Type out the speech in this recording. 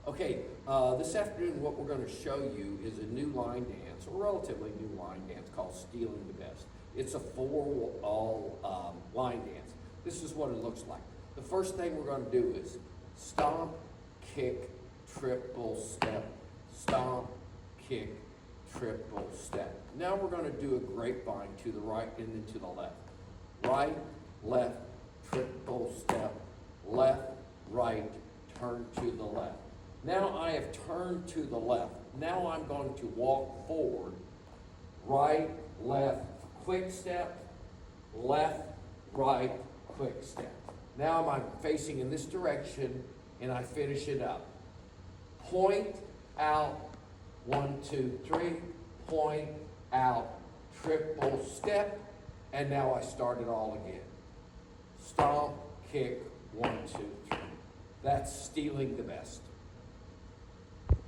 Okay, this afternoon what we're going to show you is a new line dance, a relatively new line dance called Stealing the Best. It's a all line dance. This is what it looks like. The first thing we're going to do is stomp, kick, triple step, stomp, kick, triple step. Now we're going to do a grapevine to the right and then to the left. Right, left, triple step, left, right, turn to the left. Now I have turned to the left. Now I'm going to walk forward. Right, left, quick step, left, right, quick step. Now I'm facing in this direction and I finish it up. Point, out, 1, 2, 3, point, out, triple step, and now I start it all again. Stomp, kick, 1, 2, 3. That's Stealing the Best.